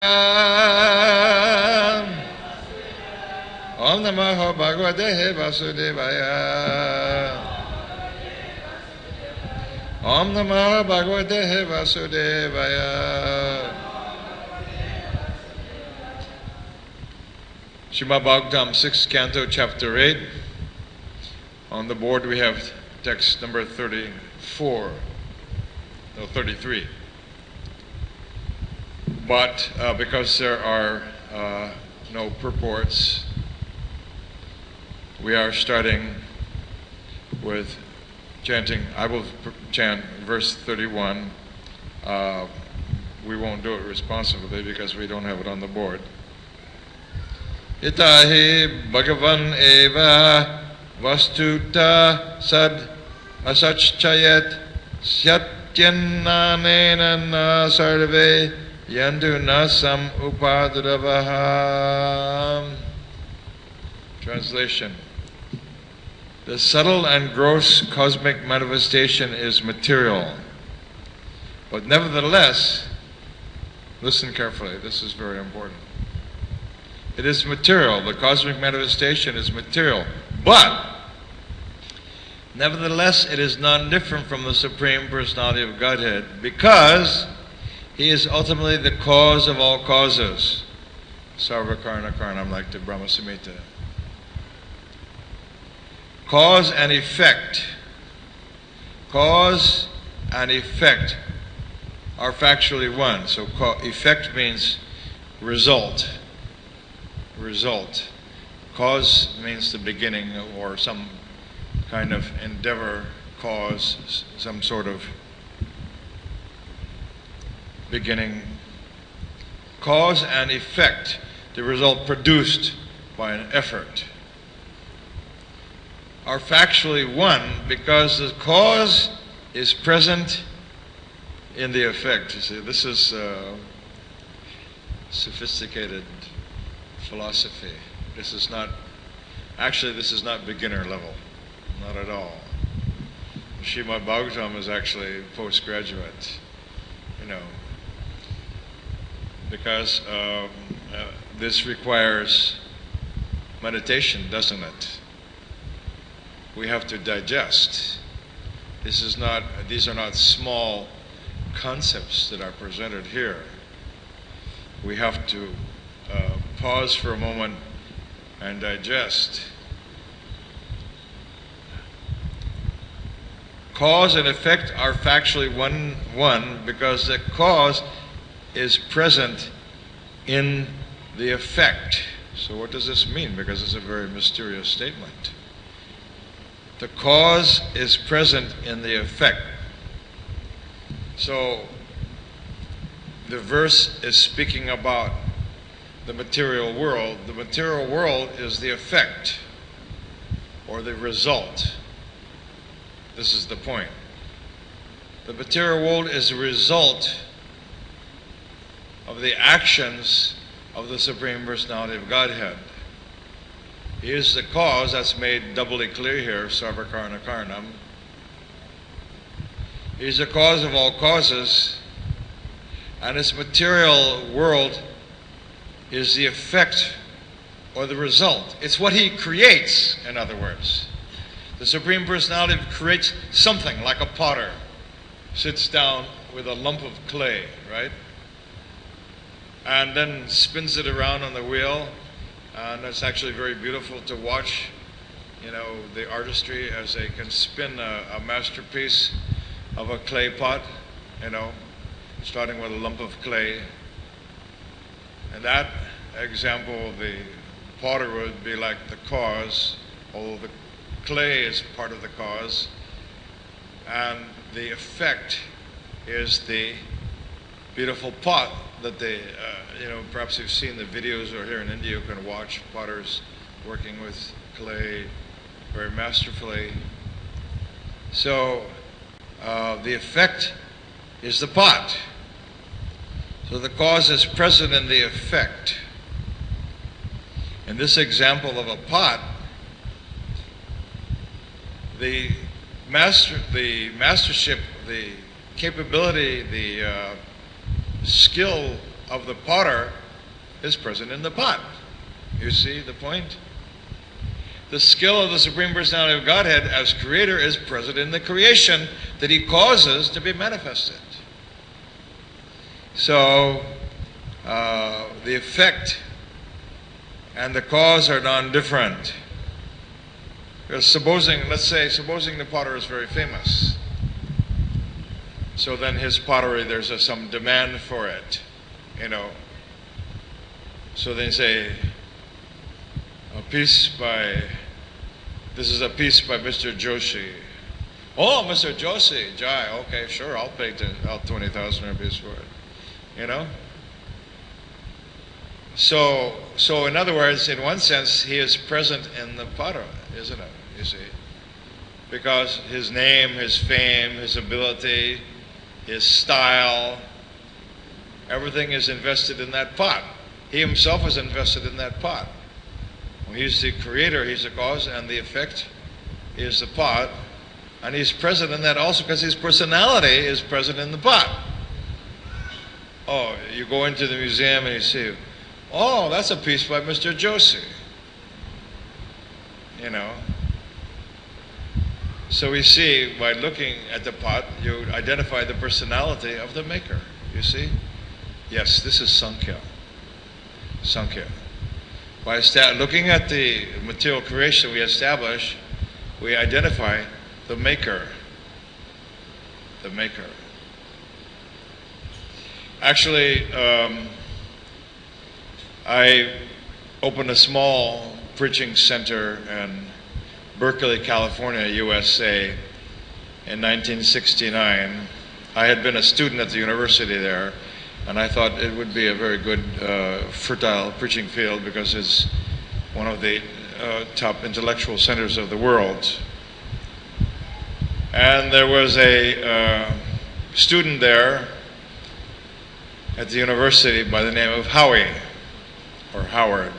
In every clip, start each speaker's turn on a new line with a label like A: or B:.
A: Om Namo Bhagavate Vasudevaya. Om Namo Bhagavate Vasudevaya. Srimad Bhagavatam, 6th Canto, Chapter 8. On the board we have text number 33. But because there are no purports, we are starting with chanting. I will chant verse 31. We won't do it responsibly because we don't have it on the board. Itahi Bhagavan eva vastuta sad asachayat satyannanena na sarve yandu nasam upadravaha. Translation. The subtle and gross cosmic manifestation is material, but nevertheless, listen carefully, this is very important. It is material, the cosmic manifestation is material, but nevertheless it is non-different from the Supreme Personality of Godhead because He is ultimately the cause of all causes. Sarva Karna Karnam, like the Brahma Samhita. Cause and effect. Cause and effect are factually one. So effect means result. Result. Cause means the beginning or some kind of endeavor, cause, some sort of beginning. Cause and effect, the result produced by an effort, are factually one because the cause is present in the effect. You see, this is sophisticated philosophy. This is not beginner level, not at all. Srimad Bhagavatam is actually postgraduate, because this requires meditation, doesn't it? We have to digest. These are not small concepts that are presented here. We have to pause for a moment and digest. Cause and effect are factually one because the cause is present in the effect. So what does this mean? Because it's a very mysterious statement. The cause is present in the effect. So the verse is speaking about the material world. The material world is the effect or the result. This is the point. The material world is a result of the actions of the Supreme Personality of Godhead. He is the cause, that's made doubly clear here, Sarva Karna Karnam. He is the cause of all causes, and this material world is the effect or the result. It's what He creates, in other words. The Supreme Personality creates something like a potter sits down with a lump of clay, right? And then spins it around on the wheel, and it's actually very beautiful to watch, the artistry as they can spin a masterpiece of a clay pot, starting with a lump of clay. And that example, the potter would be like the cause, although the clay is part of the cause, and the effect is the beautiful pot that they, perhaps you've seen the videos, or here in India you can watch potters working with clay very masterfully. So the effect is the pot. So the cause is present in the effect. In this example of a pot, the mastership, the capability, the skill of the potter is present in the pot. You see the point? The skill of the Supreme Personality of Godhead as Creator is present in the creation that He causes to be manifested. So, the effect and the cause are non-different. Because supposing the potter is very famous, so then his pottery, there's some demand for it, So they say, this is a piece by Mr. Joshi. Oh, Mr. Joshi, Jai, okay, sure, I'll pay 20,000 rupees for it, So in other words, in one sense, he is present in the potter, isn't it, you see? Because his name, his fame, his ability, his style, everything is invested in that pot. He himself is invested in that pot. Well, he's the creator, he's the cause, and the effect is the pot. And he's present in that also because his personality is present in the pot. Oh, you go into the museum and you see, oh, that's a piece by Mr. Joshi. So we see, by looking at the pot, you identify the personality of the maker, you see? Yes, this is Sankhya. Sankhya. By looking at the material creation we identify the maker. The maker. Actually, I opened a small preaching center in Berkeley, California, USA in 1969. I had been a student at the university there, and I thought it would be a very good, fertile preaching field because it's one of the top intellectual centers of the world. And there was a student there at the university by the name of Howie, or Howard.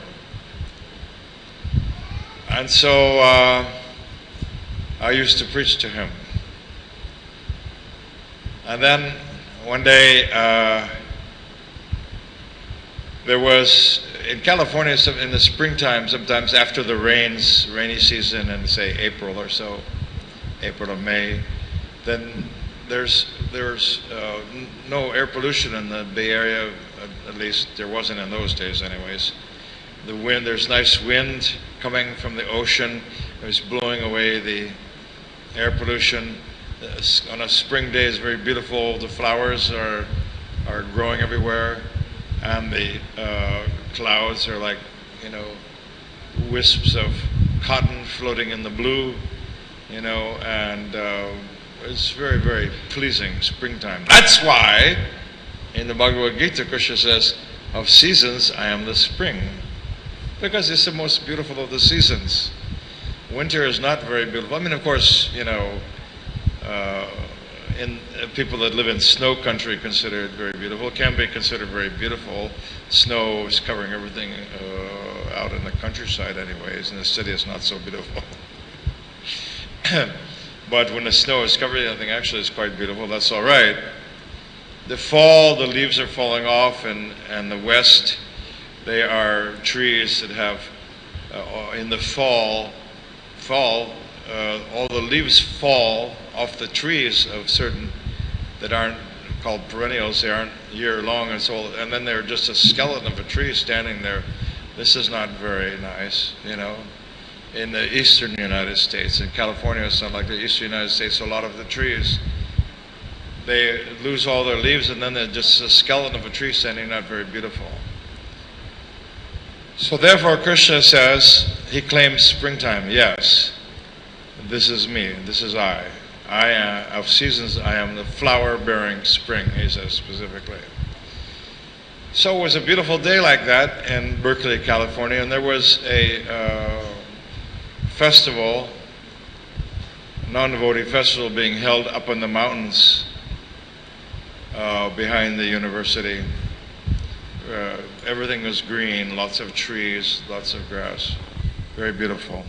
A: And so I used to preach to him. And then one day, there was, in California, in the springtime, sometimes after the rainy season in, say, April or so, April or May, then there's no air pollution in the Bay Area, at least there wasn't in those days anyways. The wind, there's nice wind coming from the ocean. It was blowing away the air pollution. On a spring day, it's very beautiful. The flowers are growing everywhere, and the clouds are like, wisps of cotton floating in the blue, and it's very, very pleasing springtime. That's why in the Bhagavad Gita, Krishna says, of seasons, I am the spring. Because it's the most beautiful of the seasons. Winter is not very beautiful. I mean, of course, people that live in snow country consider it very beautiful. It can be considered very beautiful. Snow is covering everything out in the countryside anyways. In the city, it's not so beautiful. But when the snow is covering everything, actually it's quite beautiful. That's all right. The fall, the leaves are falling off, and the west, they are trees that have, in the fall, all the leaves fall off the trees of certain that aren't called perennials. They aren't year-long, and then they're just a skeleton of a tree standing there. This is not very nice, In the eastern United States, in California, it's not like the eastern United States. A lot of the trees, they lose all their leaves, and then they're just a skeleton of a tree standing, not very beautiful. So therefore, Krishna says, he claims springtime. Yes, this is me, this is I. Of seasons, I am the flower-bearing spring, he says specifically. So it was a beautiful day like that in Berkeley, California, and there was a festival, non-devotee festival being held up in the mountains behind the university. Everything was green, lots of trees, lots of grass, very beautiful.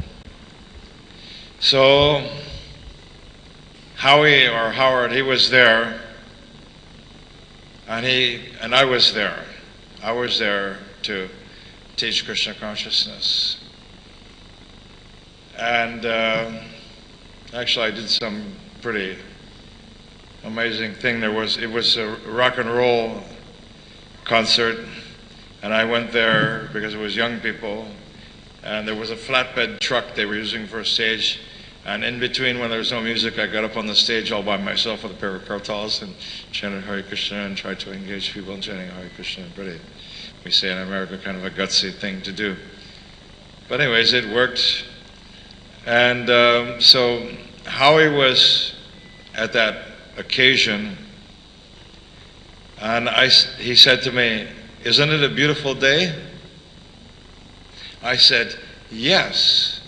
A: So Howie, or Howard, he was there, and I was there. I was there to teach Krishna consciousness. And actually I did some pretty amazing thing. It was a rock and roll concert, and I went there because it was young people, and there was a flatbed truck they were using for a stage, and in between when there was no music, I got up on the stage all by myself with a pair of kartals and chanted Hare Krishna and tried to engage people in chanting Hare Krishna. Pretty, we say in America, kind of a gutsy thing to do. But anyways, it worked. And so Howie was at that occasion, and he said to me, "Isn't it a beautiful day?" I said, "Yes.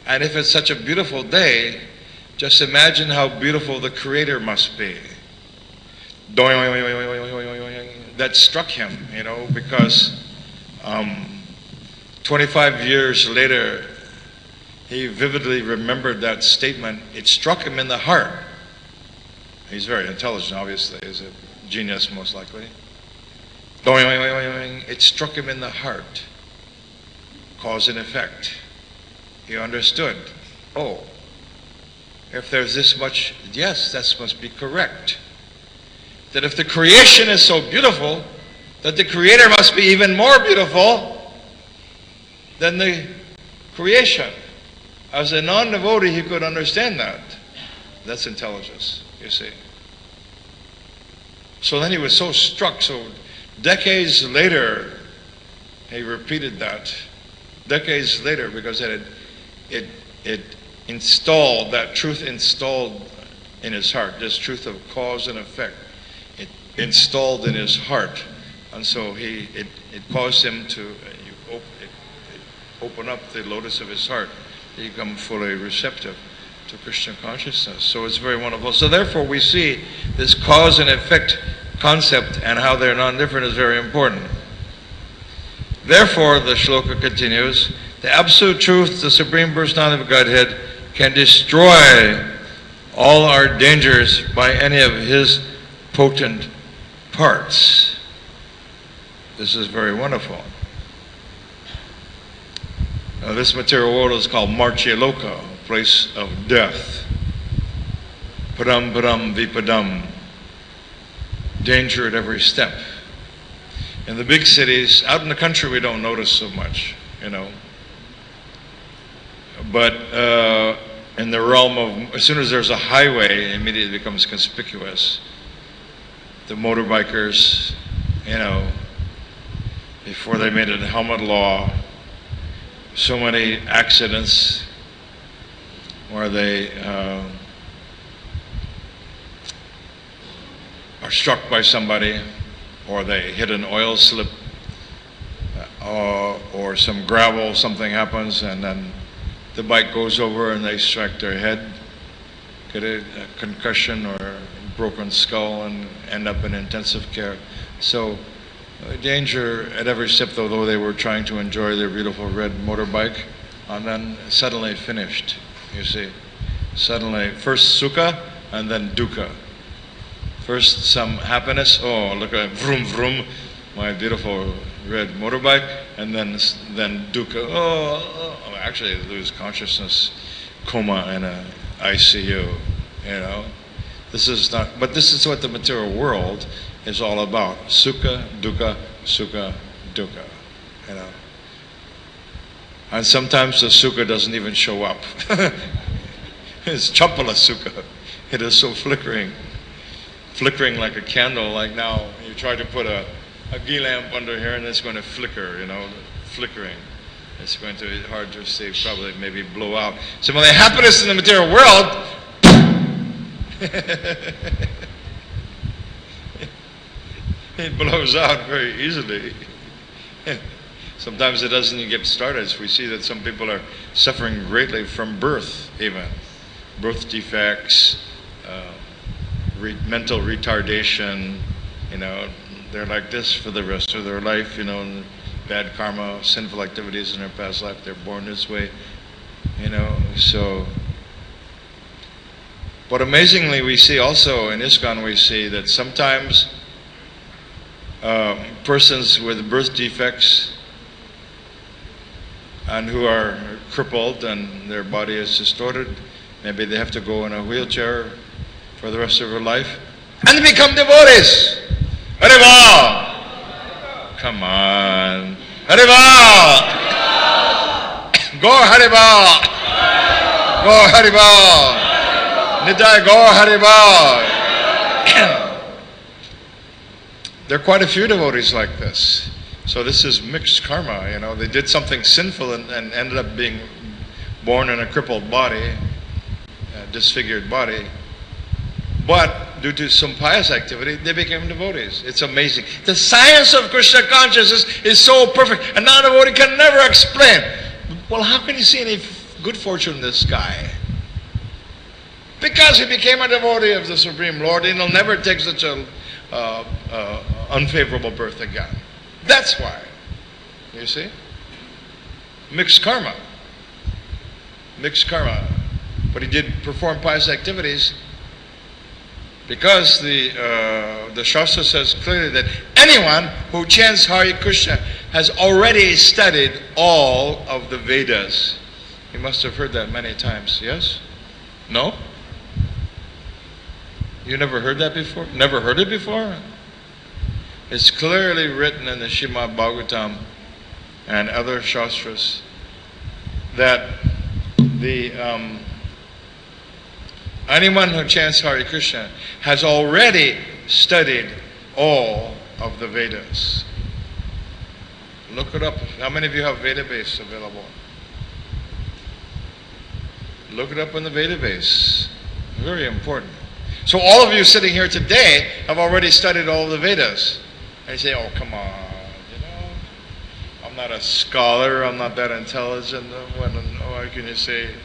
A: And if it's such a beautiful day, just imagine how beautiful the Creator must be." That struck him, because 25 years later, he vividly remembered that statement. It struck him in the heart. He's very intelligent, obviously. He's a genius, most likely. It struck him in the heart. Cause and effect. He understood. Oh, if there's this much, yes, that must be correct. That if the creation is so beautiful, that the Creator must be even more beautiful than the creation. As a non-devotee, he could understand that. That's intelligence, you see. So then he was so struck. So decades later, he repeated that. Decades later, because it installed, that truth installed in his heart, this truth of cause and effect, it installed in his heart. And so it caused him to open up the lotus of his heart, to become fully receptive to Krishna consciousness. So it's very wonderful. So therefore we see this cause and effect concept and how they're non-different is very important. Therefore, the shloka continues, the absolute truth, the Supreme Personality of Godhead, can destroy all our dangers by any of His potent parts. This is very wonderful. Now, this material world is called Martyaloka, place of death. Padam padam vipadam. Danger at every step. In the big cities, out in the country we don't notice so much, But in the realm of, as soon as there's a highway, it immediately becomes conspicuous. The motorbikers, before they made it a helmet law, so many accidents where they are struck by somebody, or they hit an oil slip, or some gravel, something happens, and then the bike goes over and they strike their head, get a concussion or a broken skull, and end up in intensive care. So danger at every step, though they were trying to enjoy their beautiful red motorbike, and then suddenly finished, you see. Suddenly, first sukha and then dukkha. First some happiness, oh look at vroom vroom, my beautiful red motorbike, and then dukkha, oh, actually lose consciousness, coma in a ICU, This is not, but this is what the material world is all about. Sukha, dukkha, dukkha, And sometimes the sukha doesn't even show up. It's champala sukha. It is so flickering like a candle. Like now, you try to put a ghee lamp under here and it's going to flicker, flickering. It's going to be hard to see, probably maybe blow out. So when the happiness in the material world, it blows out very easily. Sometimes it doesn't even get started. We see that some people are suffering greatly from birth, even. Birth defects, mental retardation, they're like this for the rest of their life, bad karma, sinful activities in their past life, they're born this way, so. But amazingly, we see also in ISKCON, we see that sometimes persons with birth defects and who are crippled and their body is distorted. Maybe they have to go in a wheelchair for the rest of their life. And they become devotees. Hariva! Come on. Hariva! Go Hariva! Go Hariva! Nidai go Hariva! There are quite a few devotees like this. So this is mixed karma, you know. They did something sinful and ended up being born in a crippled body, a disfigured body. But due to some pious activity, they became devotees. It's amazing. The science of Krishna consciousness is so perfect. A non-devotee can never explain. Well, how can you see any good fortune in this guy? Because he became a devotee of the Supreme Lord, and he'll never take such a unfavorable birth again. That's why. You see? Mixed karma. Mixed karma. But he did perform pious activities because the Shastra says clearly that anyone who chants Hare Krishna has already studied all of the Vedas. You must have heard that many times, yes? No? You never heard that before? Never heard it before? It's clearly written in the Srimad Bhagavatam and other Shastras that anyone who chants Hare Krishna has already studied all of the Vedas. Look it up. How many of you have Veda base available? Look it up on the Veda base. Very important. So all of you sitting here today have already studied all of the Vedas. And you say, oh, come on, you know, I'm not a scholar, I'm not that intelligent. Why can you say,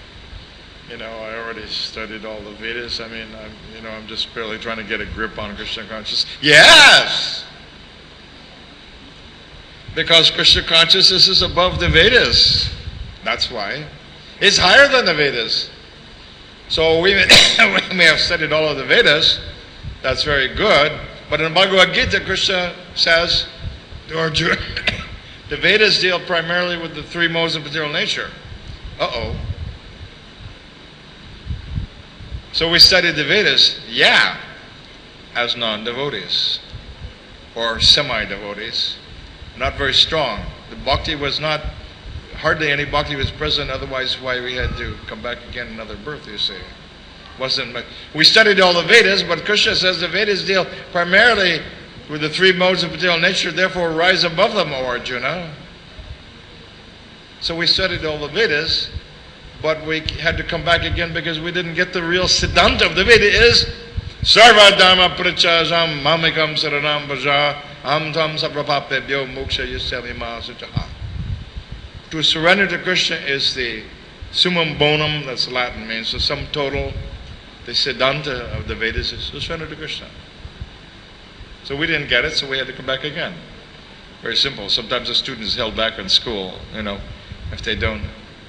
A: you know, I already studied all the Vedas? I mean, I'm just barely trying to get a grip on Krishna consciousness. Yes! Because Krishna consciousness is above the Vedas. That's why. It's higher than the Vedas. So we may have studied all of the Vedas. That's very good. But in Bhagavad Gita, Krishna says, the Vedas deal primarily with the three modes of material nature. Uh-oh. So we studied the Vedas, yeah, as non-devotees or semi-devotees. Not very strong. The bhakti was not, hardly any bhakti was present, otherwise why we had to come back again another birth, you see. Wasn't much. We studied all the Vedas, but Krishna says the Vedas deal primarily with the three modes of material nature, therefore rise above them, O Arjuna. So we studied all the Vedas, but we had to come back again because we didn't get the real siddhanta of the Veda is Sarva Dharma Prachajam Mamikam Saranam Bhaja Am Tam Saprapapebhyo Moksha Yusavima Suchaha. To surrender to Krishna is the summum bonum, that's Latin, means the sum total, the siddhanta of the Vedas is to surrender to Krishna. So we didn't get it, so we had to come back again. Very simple. Sometimes the student is held back in school, you know, if they don't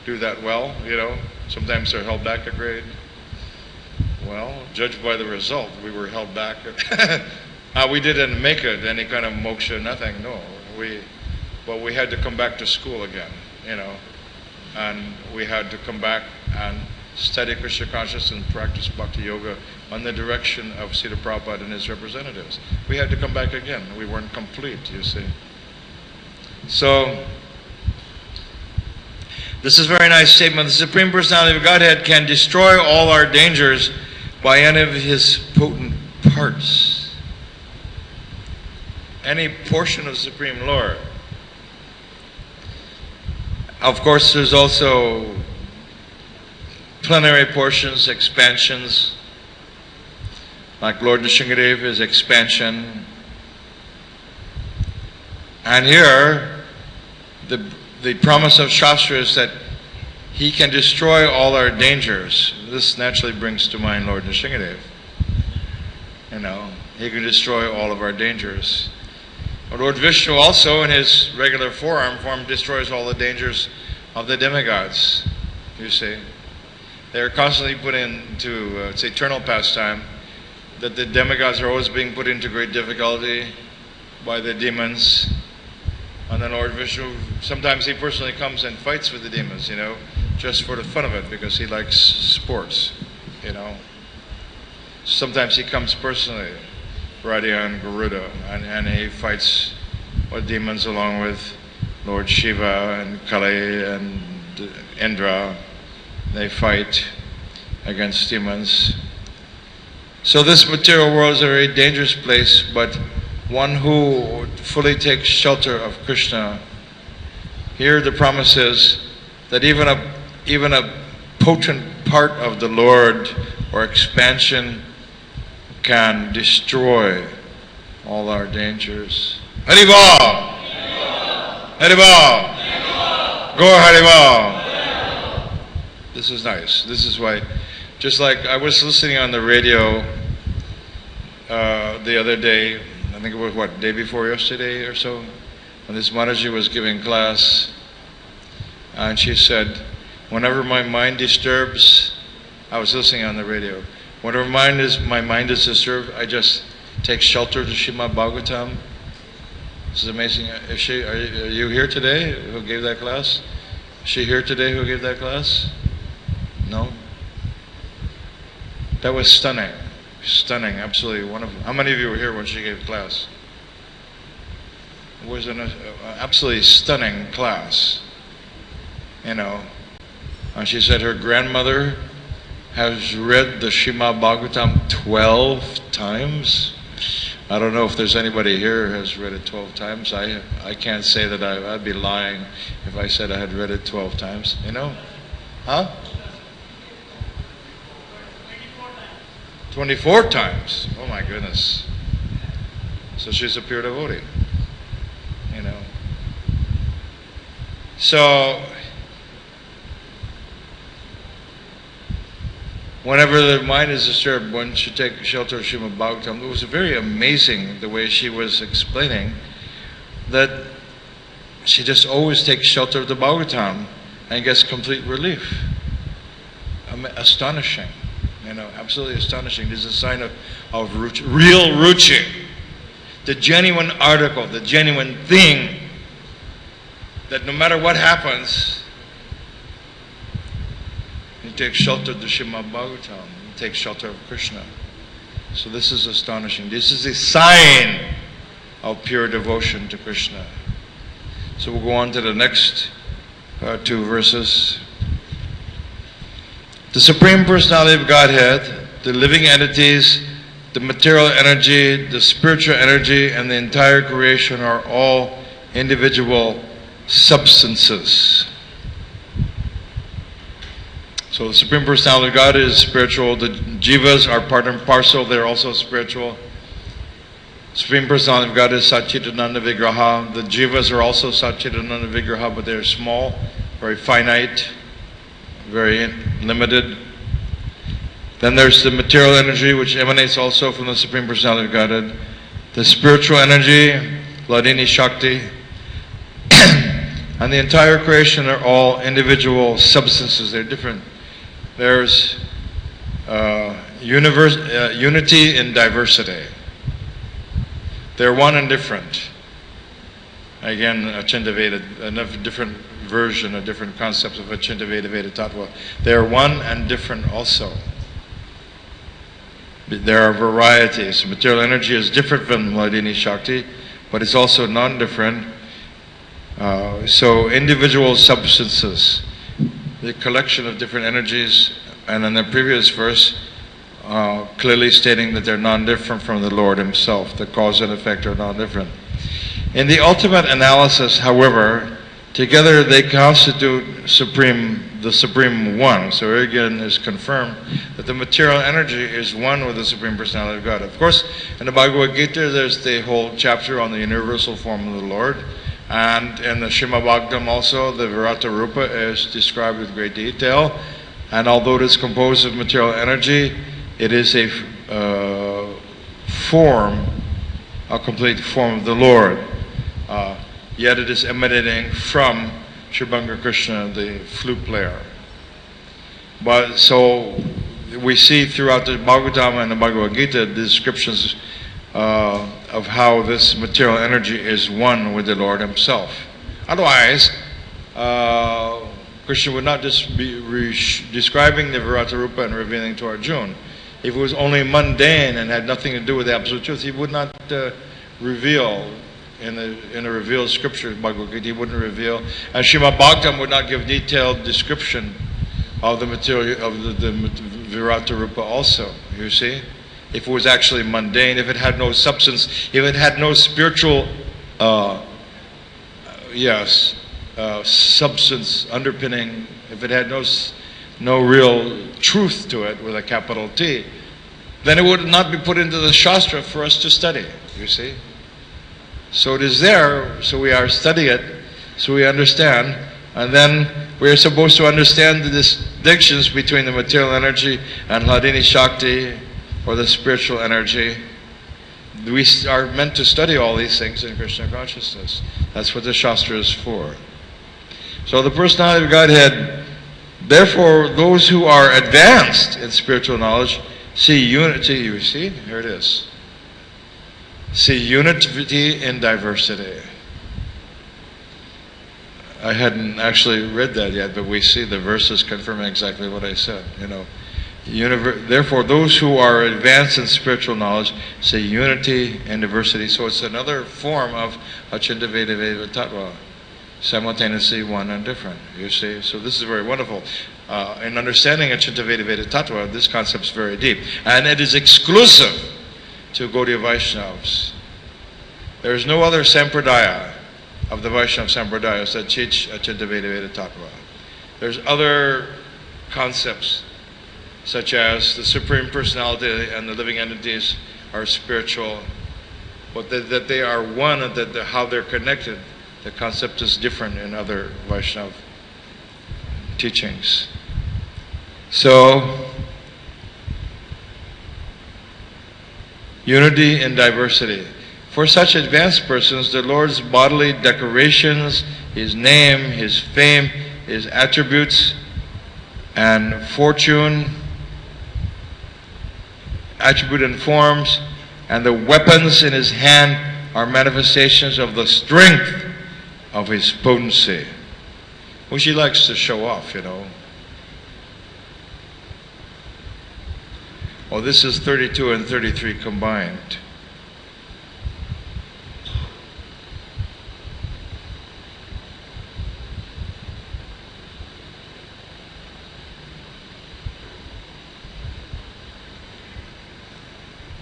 A: do that well, you know. Sometimes they're held back a grade. Well, judged by the result, we were held back. We didn't make it, any kind of moksha, nothing, no. But we had to come back to school again, you know. And we had to come back and study Krishna consciousness and practice Bhakti Yoga on the direction of Srila Prabhupada and his representatives. We had to come back again. We weren't complete, you see. So, this is a very nice statement. The Supreme Personality of Godhead can destroy all our dangers by any of his potent parts. Any portion of the Supreme Lord. Of course, there's also plenary portions, expansions, like Lord Nrsingadev is expansion. And here, the promise of Shastra is that he can destroy all our dangers. This naturally brings to mind Lord Nrsingadev. You know, he can destroy all of our dangers. Lord Vishnu also, in his regular forearm form, destroys all the dangers of the demigods, you see. They're constantly put into, it's eternal pastime, that the demigods are always being put into great difficulty by the demons. And then Lord Vishnu, sometimes he personally comes and fights with the demons, just for the fun of it, because he likes sports, Sometimes he comes personally, riding on Garuda, and he fights with demons along with Lord Shiva and Kali and Indra. They fight against demons. So this material world is a very dangerous place, but one who fully takes shelter of Krishna. Here the promise is that even a potent part of the Lord or expansion can destroy all our dangers. Haribol! Haribol! Gaur Haribol! This is nice. This is why, just like I was listening on the radio the other day, I think it was day before yesterday or so, when this Mataji was giving class, and she said, whenever my mind disturbs, I was listening on the radio, whenever my mind is disturbed, I just take shelter to Srimad Bhagavatam. This is amazing. Are you here today who gave that class? Is she here today who gave that class? No? That was stunning. Stunning, absolutely wonderful. How many of you were here when she gave class? It was an absolutely stunning class. And she said her grandmother has read the Srimad Bhagavatam 12 times. I don't know if there's anybody here who has read it 12 times. I can't say that I'd be lying if I said I had read it 12 times. Huh? 24 times. Oh my goodness. So she's a pure devotee. So whenever the mind is disturbed, one should take shelter of Srimad Bhagavatam. It was very amazing the way she was explaining that she just always takes shelter of the Bhagavatam and gets complete relief. Astonishing. Absolutely astonishing. This is a sign of real ruchi. The genuine article, the genuine thing, that no matter what happens, you take shelter of the Srimad Bhagavatam, you take shelter of Krishna. So this is astonishing. This is a sign of pure devotion to Krishna. So we'll go on to the next two verses. The Supreme Personality of Godhead, the living entities, the material energy, the spiritual energy, and the entire creation are all individual substances. So the Supreme Personality of God is spiritual. The jivas are part and parcel. They're also spiritual. Supreme Personality of God is Satchitananda Vigraha. The jivas are also Satchitananda Vigraha, but they're small, very finite, very limited. Then there's the material energy, which emanates also from the Supreme Personality of Godhead. The spiritual energy, Hladini Shakti, and the entire creation are all individual substances. They're different. There's unity in diversity. They're one and different. Again, Achintaveda, a different version, a different concept of Achintaveda Veda Tattva. They are one and different also. There are varieties. Material energy is different from Hladini Shakti, but it's also non-different. So individual substances, the collection of different energies, and in the previous verse, clearly stating that they're non-different from the Lord Himself. The cause and effect are non-different. In the ultimate analysis, however, together they constitute the Supreme One. So here again is confirmed that the material energy is one with the Supreme Personality of God. Of course, in the Bhagavad Gita, there's the whole chapter on the universal form of the Lord. And in the Srimad Bhagavatam also, the Virata Rupa is described with great detail. And although it is composed of material energy, it is a complete form of the Lord. Yet it is emanating from Sribhanga Krishna, the flute player. But so we see throughout the Bhagavatam and the Bhagavad Gita the descriptions of how this material energy is one with the Lord Himself. Otherwise, Krishna would not just be describing the Virata Rupa and revealing to Arjuna. If it was only mundane and had nothing to do with the Absolute Truth, He would not reveal in the revealed scriptures. Bhagavad Gita, He wouldn't reveal, and Srimad Bhagavatam would not give detailed description of the material of the Virata Rupa also. You see, if it was actually mundane, if it had no substance, if it had no spiritual, substance underpinning, if it had no real truth to it with a capital T, then it would not be put into the Shastra for us to study, you see. So it is there, so we are studying it, so we understand, and then we are supposed to understand the distinctions between the material energy and Hladini Shakti, or the spiritual energy. We are meant to study all these things in Krishna consciousness. That's what the Shastra is for. So the personality of Godhead, therefore, those who are advanced in spiritual knowledge see unity. You see, here it is. See unity in diversity. I hadn't actually read that yet, but we see the verses confirming exactly what I said. You know, therefore, those who are advanced in spiritual knowledge see unity in diversity. So it's another form of Achinta Veda Veda Tattva, simultaneously one and different. You see, so this is very wonderful. In understanding Achinta Veda Veda Tattva, this concept is very deep, and it is exclusive to Gaudiya Vaishnavas. There is no other sampradaya of the Vaishnava sampradayas that teach Achinta Veda Veda Tattva. There's other concepts, such as the Supreme Personality and the living entities are spiritual, but that they are one, and that how they're connected, the concept is different in other Vaishnava teachings. So, unity in diversity. For such advanced persons, the Lord's bodily decorations, His name, His fame, His attributes, and fortune, attribute and forms, and the weapons in His hand are manifestations of the strength of His potency, which He likes to show off, you know. Well, this is 32 and 33 combined.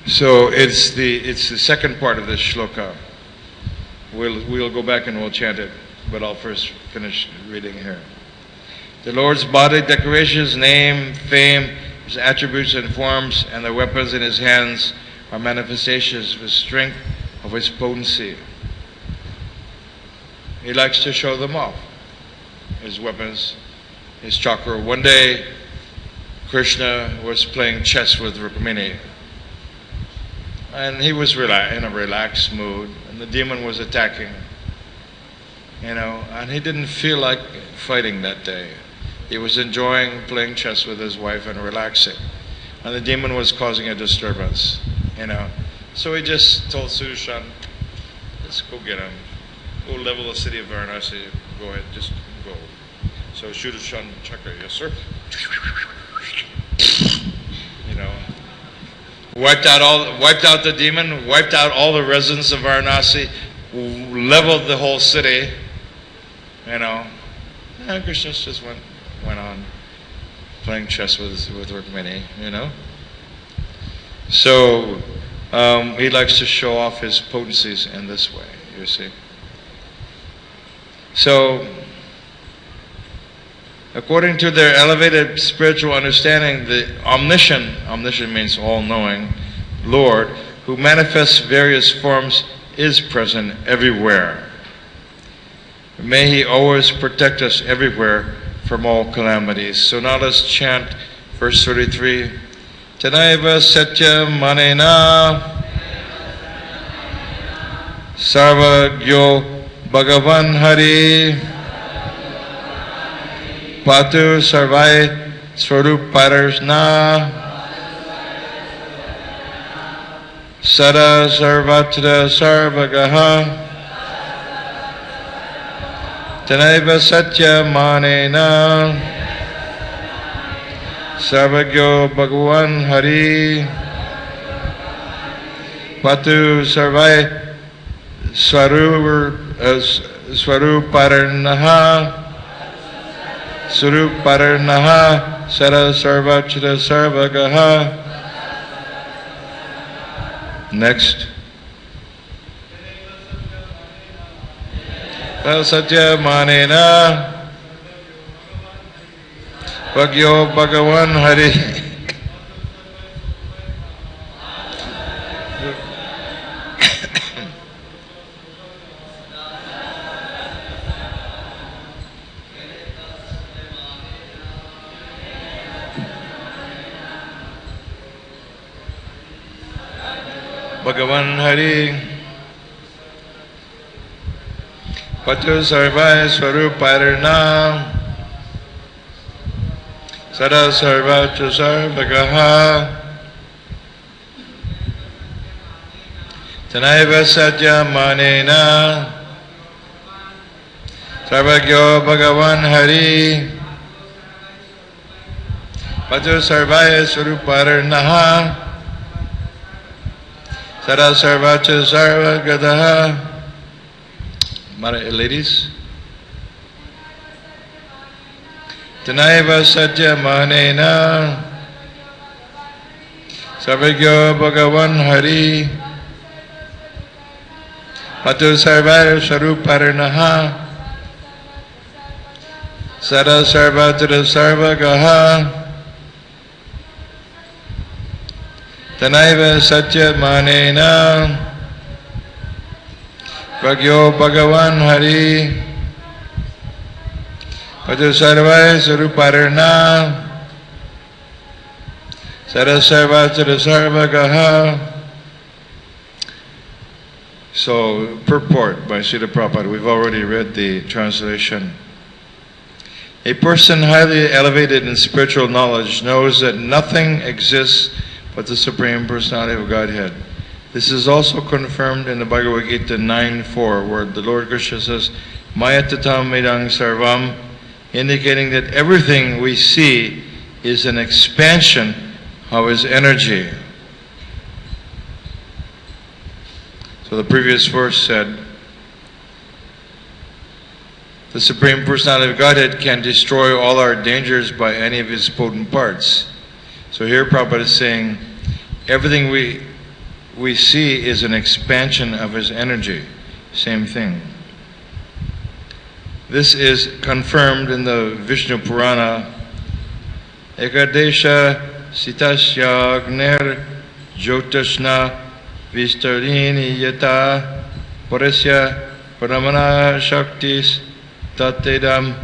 A: So it's the second part of this shloka. We'll go back and we'll chant it, but I'll first finish reading here. The Lord's body decorations, name, fame, His attributes and forms, and the weapons in His hands are manifestations of His strength, of His potency. He likes to show them off, His weapons, His chakra. One day, Krishna was playing chess with Rukmini, and he was in a relaxed mood, and the demon was attacking, and he didn't feel like fighting that day. He was enjoying playing chess with his wife and relaxing, and the demon was causing a disturbance, So he just told Sudarshan, let's go get him. Go level the city of Varanasi. Go ahead, just go. So Sudarshan Chakra, yes sir. Wiped out the demon, wiped out all the residents of Varanasi, leveled the whole city, And Krishna just went on playing chess with Rukmini, So he likes to show off his potencies in this way, you see. So, according to their elevated spiritual understanding, the omniscient means all-knowing, Lord, who manifests various forms, is present everywhere. May He always protect us everywhere from all calamities. So now let's chant verse 33. Tanaiva Satya Manena Sarva Gyo Bhagavan Hari Patu Sarvai Swarup Parasna Sada Sarvatra Sarvagaha Tanaiva Satya Manena Sarvagyo Bhagavan Hari Patu Sarvai Swaruparnaha Sada Sarvatra Sarvagaha. Next. Satya Manena Bhagyo Bhagavan Hari Bhagavan Hari Patu Sarvai Swaruparna Sada Sarvatra Sarvagaha Tanaiva Satya Manena Sarvagyo Bhagavan Hari Patu Sarvai Swaruparna Sada Sarvatra Sarvagadaha. Ladies. Tanaiva Satya Manena Sarvagyo Bhagavan Hari Patu Sarvaya Saruparnaha Sada Sarvatra Sarvagaha Tanaiva Satya Manena Bhagyo Bhagavan Hari Patu Sarvaya Saruparna Sada Sarvatra Sarvagaha. So, purport by Srila Prabhupada. We've already read the translation. A person highly elevated in spiritual knowledge knows that nothing exists but the Supreme Personality of Godhead. This is also confirmed in the Bhagavad Gita 9.4, where the Lord Krishna says, Maya tatam medang sarvam, indicating that everything we see is an expansion of His energy. So the previous verse said, the Supreme Personality of Godhead can destroy all our dangers by any of His potent parts. So here Prabhupada is saying, everything we see is an expansion of His energy. Same thing. This is confirmed in the Vishnu Purana. Ekadesha sitasya agner jyotisna vistarini yata parasya paramana shaktis tatedam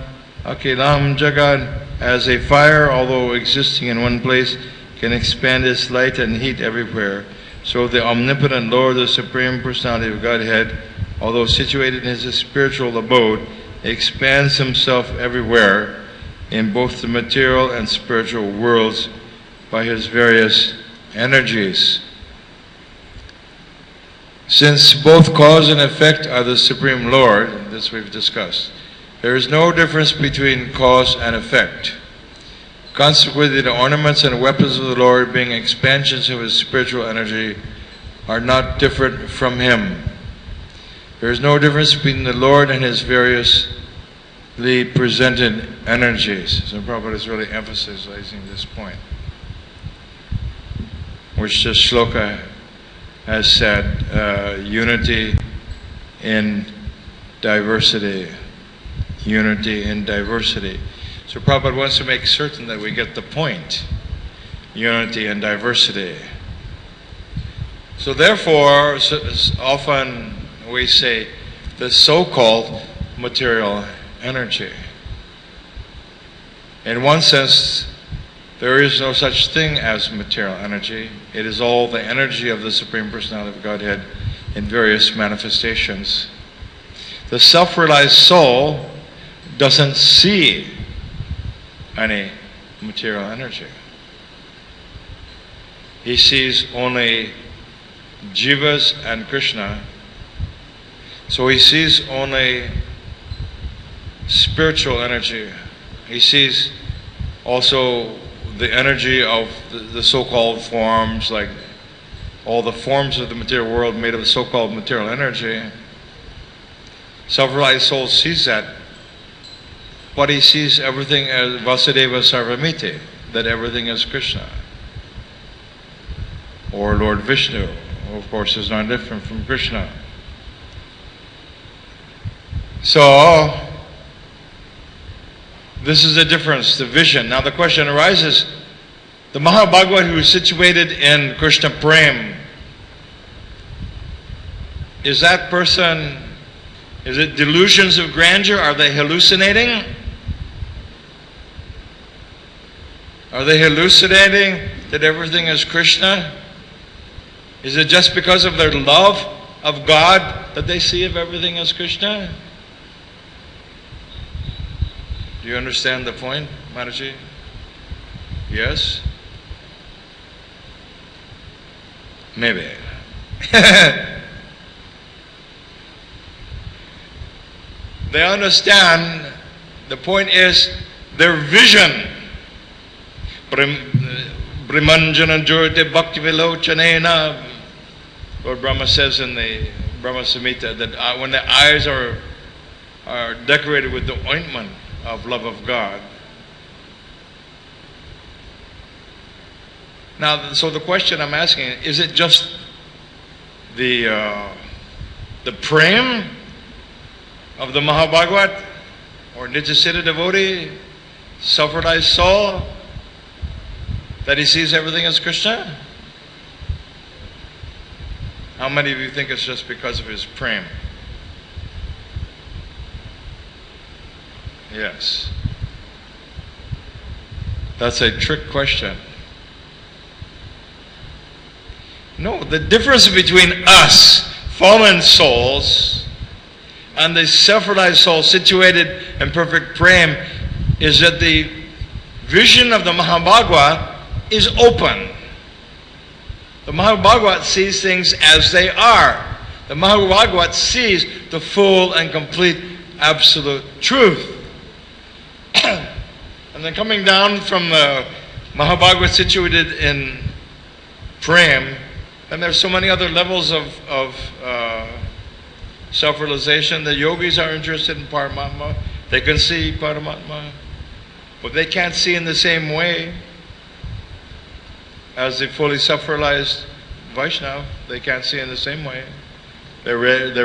A: akilam jagad. As a fire, although existing in one place, can expand its light and heat everywhere, so the omnipotent Lord, the Supreme Personality of Godhead, although situated in His spiritual abode, expands Himself everywhere in both the material and spiritual worlds by His various energies. Since both cause and effect are the Supreme Lord, this we've discussed, there is no difference between cause and effect. Consequently, the ornaments and weapons of the Lord, being expansions of His spiritual energy, are not different from Him. There is no difference between the Lord and His variously presented energies. So Prabhupada is really emphasizing this point, which the shloka has said, unity in diversity. Unity in diversity. So Prabhupada wants to make certain that we get the point. Unity and diversity. So therefore, often we say the so-called material energy. In one sense, there is no such thing as material energy. It is all the energy of the Supreme Personality of Godhead in various manifestations. The self-realized soul doesn't see any material energy. He sees only jivas and Krishna. So he sees only spiritual energy. He sees also the energy of the so-called forms, like all the forms of the material world made of so-called material energy. Self-realized soul sees that, but he sees everything as Vasudeva Sarvamiti, that everything is Krishna. Or Lord Vishnu, who of course is not different from Krishna. So, this is the difference, the vision. Now the question arises, the Mahabhagavad who is situated in Krishna Prem, is that person, is it delusions of grandeur? Are they hallucinating? Are they hallucinating that everything is Krishna? Is it just because of their love of God that they see of everything as Krishna? Do you understand the point, Maharaji? Yes? Maybe. They understand, the point is their vision. Brahmanjana Jurte Bhakti Vilochanena. Lord Brahma says in the Brahma Samhita that when the eyes are decorated with the ointment of love of God. Now, so the question I'm asking, is it just the prem of the Mahabhagavat or Nijasiddha devotee, self-realized soul, that he sees everything as Krishna? How many of you think it's just because of his prem? Yes. That's a trick question. No, the difference between us, fallen souls, and the self-realized soul situated in perfect prem is that the vision of the Mahabhagavad is open. The Mahabhagavad sees things as they are. The Mahabhagavad sees the full and complete absolute truth. And then coming down from the Mahabhagavad situated in Prem, and there's so many other levels of self-realization. The yogis are interested in Paramatma. They can see Paramatma, but they can't see in the same way as the fully self-realized Vaishnava. They can't see in the same way. Their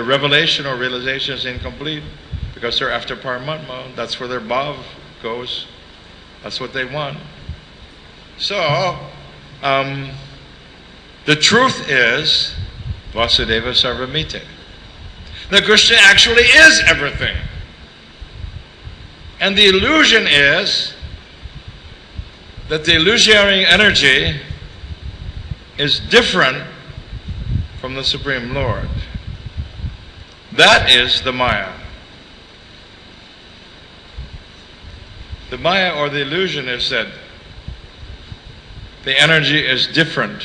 A: revelation or realization is incomplete because they're after Paramatma. That's where their bhav goes. That's what they want. So, the truth is Vasudeva Sarvamiti. That Krishna actually is everything. And the illusion is that the illusionary energy is different from the Supreme Lord. That is the Maya. The Maya or the illusion is that the energy is different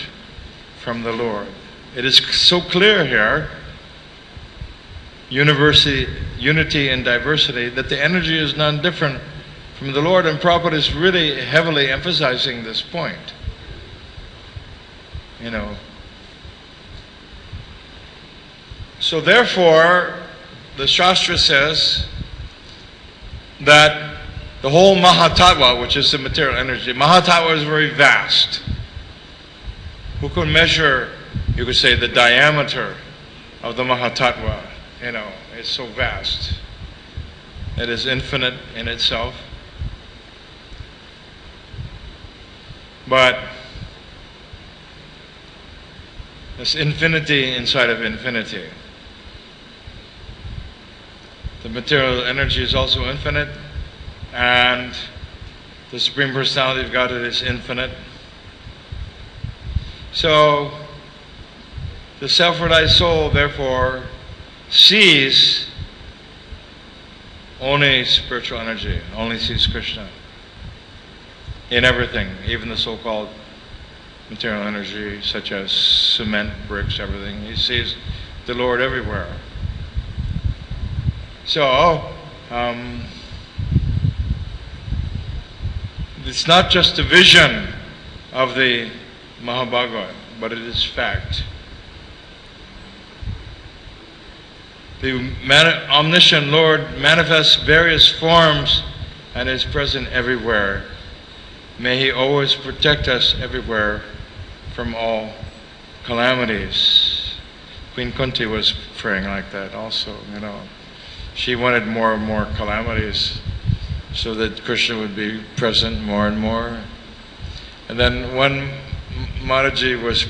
A: from the Lord. It is so clear here, unity in diversity, that the energy is none different from the Lord, and Prabhupada is really heavily emphasizing this point. You know. So therefore, the Shastra says that the whole Mahatattva, which is the material energy, Mahatattva is very vast. Who can measure, you could say, the diameter of the Mahatattva? You know, it's so vast. It is infinite in itself. But there's infinity inside of infinity. The material energy is also infinite, and the Supreme Personality of Godhead is infinite. So, the self-realized soul, therefore, sees only spiritual energy, only sees Krishna in everything, even the so-called material energy, such as cement, bricks, everything. He sees the Lord everywhere. So, it's not just a vision of the Mahabhagavad, but it is fact. The omniscient Lord manifests various forms and is present everywhere. May He always protect us everywhere from all calamities. Queen Kunti was praying like that also, you know. She wanted more and more calamities so that Krishna would be present more and more. And then when Mataji was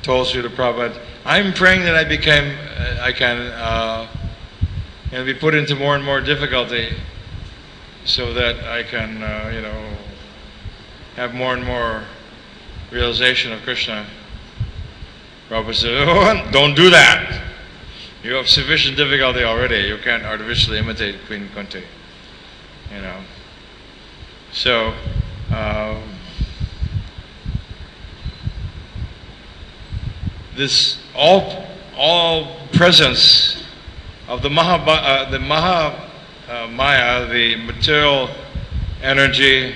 A: told Srila Prabhupada, I'm praying that I can be put into more and more difficulty so that I can, have more and more realization of Krishna. Prabhupada said, oh, don't do that. You have sufficient difficulty already. You can't artificially imitate Queen Kunti. You know. So, this all presence of the Maya, the material energy,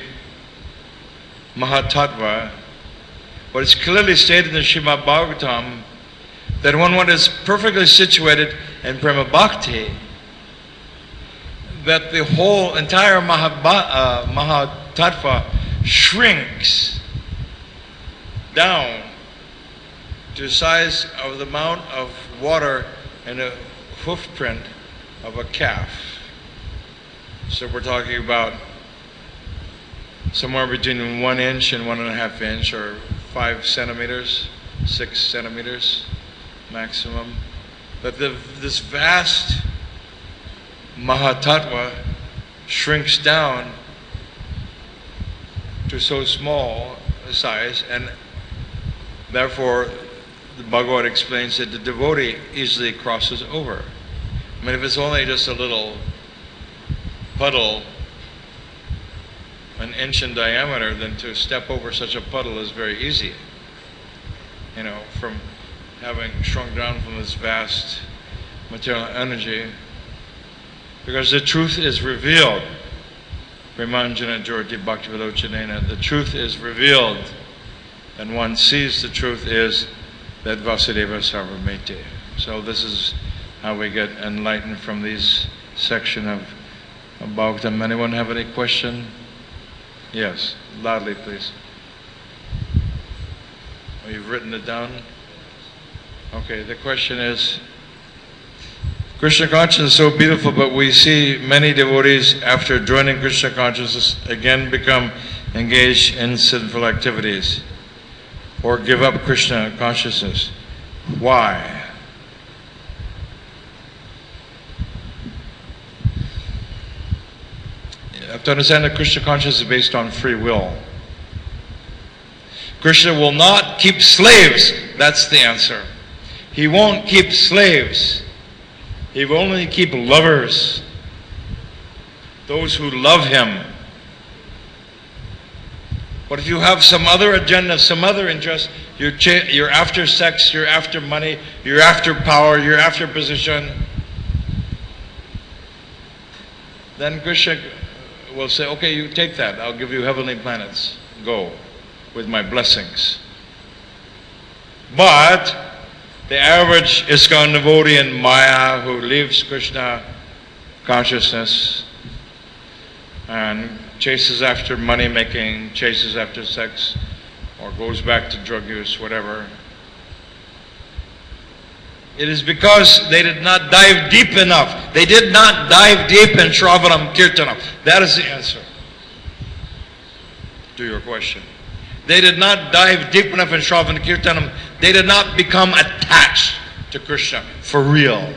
A: Mahatattva, what is clearly stated in the Srimad Bhagavatam, that when one is perfectly situated in Prema Bhakti, that the whole entire Mahatattva shrinks down to the size of the amount of water in a hoof print of a calf. So we're talking about somewhere between 1 inch and 1.5 inch, or 5 centimeters, 6 centimeters maximum. That this vast Mahatattva shrinks down to so small a size, and therefore the Bhagavad explains that the devotee easily crosses over. I mean, if it's only just a little puddle, 1 inch in diameter, then to step over such a puddle is very easy. You know, from having shrunk down from this vast material energy. Because the truth is revealed. Premanjana Jorti Bhakti Vilochanena. The truth is revealed. And one sees the truth is that Vasudeva Sarvameti. So this is how we get enlightened from these section of Bhagavatam. Anyone have any question? Yes, loudly please. Oh, you've written it down? Okay, the question is, Krishna consciousness is so beautiful, but we see many devotees after joining Krishna consciousness again become engaged in sinful activities or give up Krishna consciousness. Why? You have to understand that Krishna consciousness is based on free will. Krishna will not keep slaves. That's the answer. He won't keep slaves. He will only keep lovers. Those who love Him. But if you have some other agenda, some other interest, you're after sex, you're after money, you're after power, you're after position, then Krishna will say, okay, you take that. I'll give you heavenly planets. Go with my blessings. But the average ISKCON devotee in Maya who leaves Krishna consciousness and chases after money making, chases after sex, or goes back to drug use, whatever, it is because they did not dive deep enough. They did not dive deep in Shravanam Kirtanam. That is the answer to your question. They did not dive deep enough in Shravanam Kirtanam. They did not become attached to Krishna for real.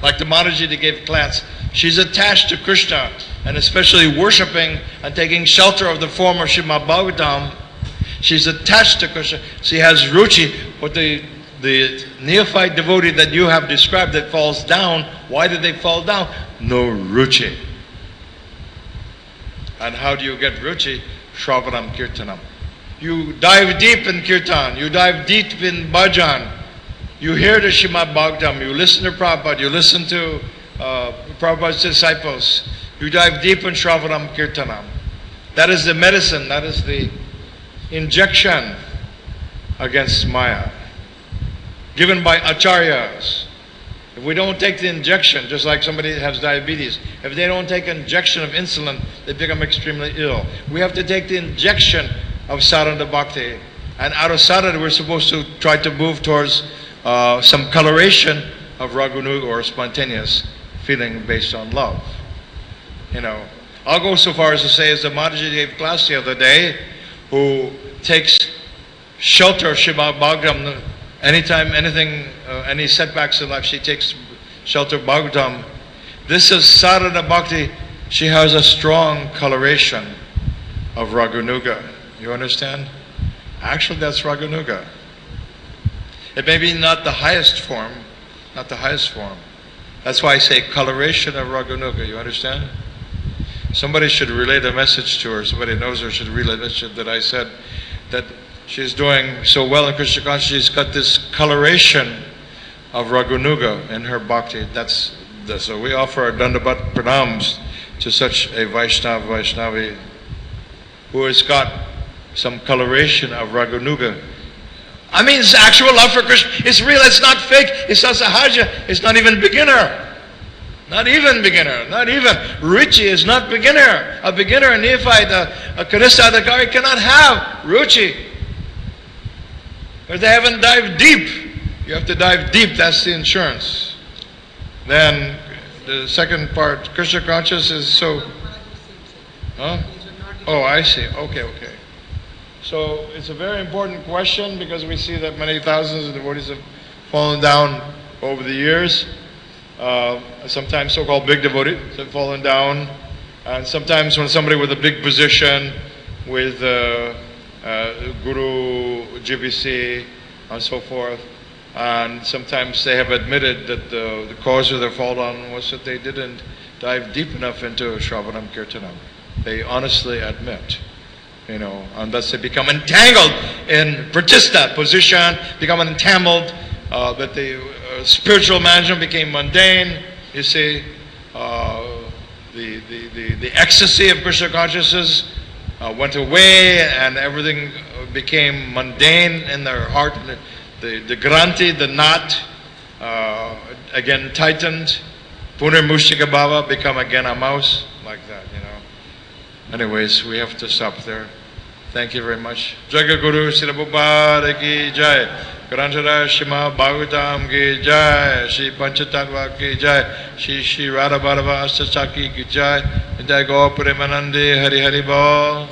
A: Like the Mataji that gave class, she's attached to Krishna, and especially worshipping and taking shelter of the form of Srimad Bhagavatam. She's attached to Krishna. She has ruchi. But the neophyte devotee that you have described that falls down, why did they fall down? No ruchi. And how do you get ruchi? Shravanam Kirtanam. You dive deep in Kirtan. You dive deep in Bhajan. You hear the Srimad Bhagavatam. You listen to Prabhupada. You listen to Prabhupada's disciples. You dive deep in Shravanam Kirtanam. That is the medicine. That is the injection against Maya, given by acharyas. If we don't take the injection, just like somebody that has diabetes, if they don't take an injection of insulin, they become extremely ill. We have to take the injection of sadhana bhakti. And out of sadhana, we're supposed to try to move towards some coloration of raganuga, or spontaneous feeling based on love. You know, I'll go so far as to say, as the Mataji gave class the other day, who takes shelter of Srimad Bhagavatam, anytime anything, any setbacks in life, she takes shelter of Bhagavatam. This is sadhana bhakti. She has a strong coloration of raganuga. You understand? Actually, that's raganuga. It may be not the highest form, not the highest form. That's why I say coloration of raganuga. You understand? Somebody should relay the message to her. Somebody knows her should relay the message that I said that she's doing so well in Krishna consciousness. She's got this coloration of raganuga in her bhakti. So we offer our dandavat pranams to such a Vaishnavi who has got some coloration of raganuga. I mean, it's actual love for Krishna. It's real. It's not fake. It's not sahaja. It's not even beginner. Not even beginner. Not even. Ruchi is not beginner. A beginner, a neophyte, a Kanista Adhikari cannot have ruchi. But they haven't dived deep. You have to dive deep. That's the insurance. Then the second part, Krishna conscious is so... Huh? Oh, I see. Okay. So it's a very important question, because we see that many thousands of devotees have fallen down over the years. Sometimes so-called big devotees have fallen down. And sometimes when somebody with a big position, with Guru, GBC, and so forth, and sometimes they have admitted that the cause of their fall down was that they didn't dive deep enough into Shravanam Kirtanam. They honestly admit. You know, and thus they become entangled in pratista position, become entangled, that the spiritual management became mundane. You see, the ecstasy of Krishna consciousness went away, and everything became mundane in their heart. The granti, the knot, again tightened. Punarmushtika bhava, become again a mouse, like that, you know. Anyways, we have to stop there. Thank you very much. Jaga Guru Srila Prabhupada ki jai. Granthara Srimad Bhagavatam ki jai. Shri Panchatattva ki jai. Shri Radha Bharava Astasaki ki jai. Jai Go Premanande Hari Hari Bol.